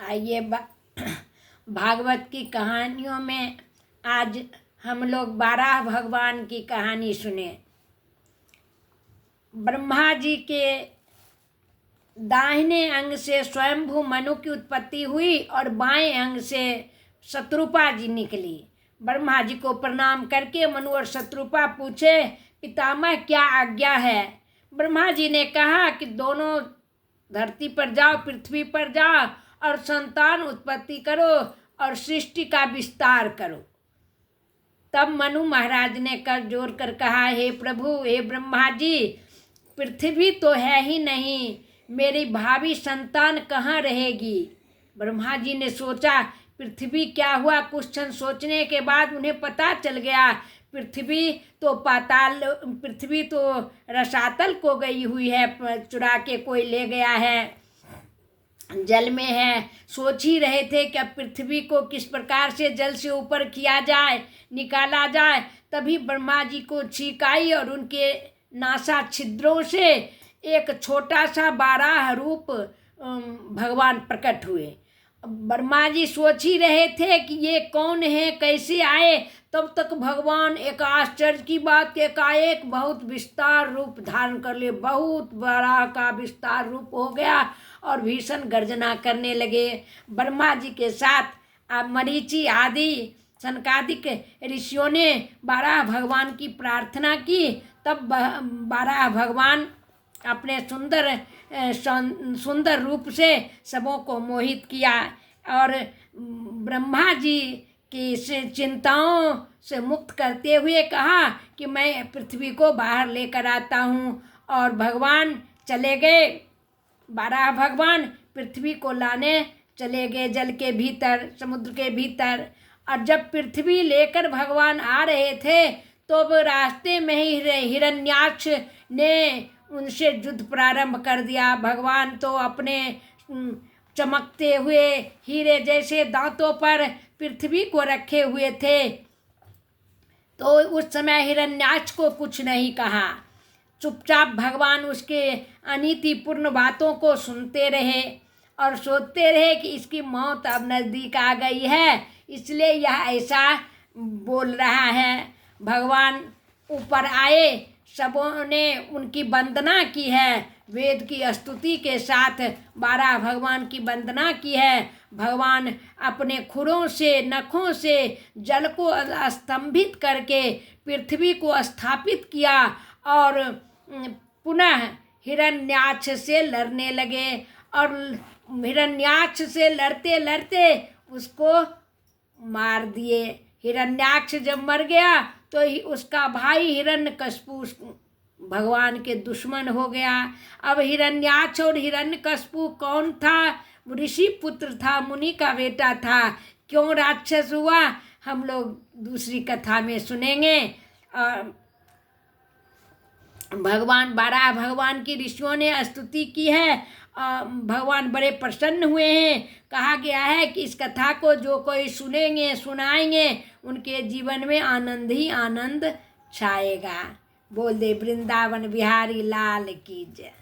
आइए भागवत की कहानियों में आज हम लोग 12 भगवान की कहानी सुने। ब्रह्मा जी के दाहिने अंग से स्वयंभू मनु की उत्पत्ति हुई और बाएं अंग से शत्रुपा जी निकली। ब्रह्मा जी को प्रणाम करके मनु और शत्रुपा पूछे, पितामह क्या आज्ञा है? ब्रह्मा जी ने कहा कि दोनों धरती पर जाओ, पृथ्वी पर जाओ और संतान उत्पत्ति करो और सृष्टि का विस्तार करो। तब मनु महाराज ने कर जोर कर कहा, हे प्रभु, हे ब्रह्मा जी, पृथ्वी तो है ही नहीं, मेरी भावी संतान कहाँ रहेगी? ब्रह्मा जी ने सोचा पृथ्वी क्या हुआ। कुछ क्षण सोचने के बाद उन्हें पता चल गया पृथ्वी तो रसातल को गई हुई है, चुरा के कोई ले गया है, जल में है। सोच ही रहे थे कि अब पृथ्वी को किस प्रकार से जल से ऊपर किया जाए, निकाला जाए। तभी ब्रह्मा जी को छींक आई और उनके नासा छिद्रों से एक छोटा सा 12 रूप भगवान प्रकट हुए। ब्रह्मा जी सोच ही रहे थे कि ये कौन है, कैसे आए। तब तक भगवान एक आश्चर्य की बात के एकाएक बहुत विस्तार रूप धारण कर लिए। बहुत बड़ा का विस्तार रूप हो गया और भीषण गर्जना करने लगे। ब्रह्मा जी के साथ मरीचि आदि सनकादिक ऋषियों ने 12 भगवान की प्रार्थना की। तब 12 भगवान अपने सुंदर रूप से सबों को मोहित किया और ब्रह्मा जी की चिंताओं से मुक्त करते हुए कहा कि मैं पृथ्वी को बाहर लेकर आता हूँ। और भगवान चले गए, 12 भगवान पृथ्वी को लाने चले गए जल के भीतर, समुद्र के भीतर। और जब पृथ्वी लेकर भगवान आ रहे थे तो रास्ते में ही हिरण्याक्ष ने उनसे युद्ध प्रारंभ कर दिया। भगवान तो अपने चमकते हुए हीरे जैसे दांतों पर पृथ्वी को रखे हुए थे, तो उस समय हिरण्याक्ष को कुछ नहीं कहा। चुपचाप भगवान उसके अनीतिपूर्ण बातों को सुनते रहे और सोचते रहे कि इसकी मौत अब नज़दीक आ गई है, इसलिए यह ऐसा बोल रहा है। भगवान ऊपर आए, सबों ने उनकी वंदना की है, वेद की स्तुति के साथ 12 भगवान की वंदना की है। भगवान अपने खुरों से, नखों से जल को स्तंभित करके पृथ्वी को स्थापित किया और पुनः हिरण्याक्ष से लड़ने लगे। और हिरण्याक्ष से लड़ते लड़ते उसको मार दिए। हिरण्याक्ष जब मर गया तो उसका भाई हिरण्यकश्यपु भगवान के दुश्मन हो गया। अब हिरण्याक्ष और हिरण्यकश्यपु कौन था? ऋषि पुत्र था, मुनि का बेटा था। क्यों राक्षस हुआ, हम लोग दूसरी कथा में सुनेंगे। भगवान 12 भगवान की ऋषियों ने स्तुति की है। भगवान बड़े प्रसन्न हुए हैं। कहा गया है कि इस कथा को जो कोई सुनेंगे, सुनाएंगे, उनके जीवन में आनंद ही आनंद छाएगा। बोल दे वृंदावन बिहारी लाल की जय।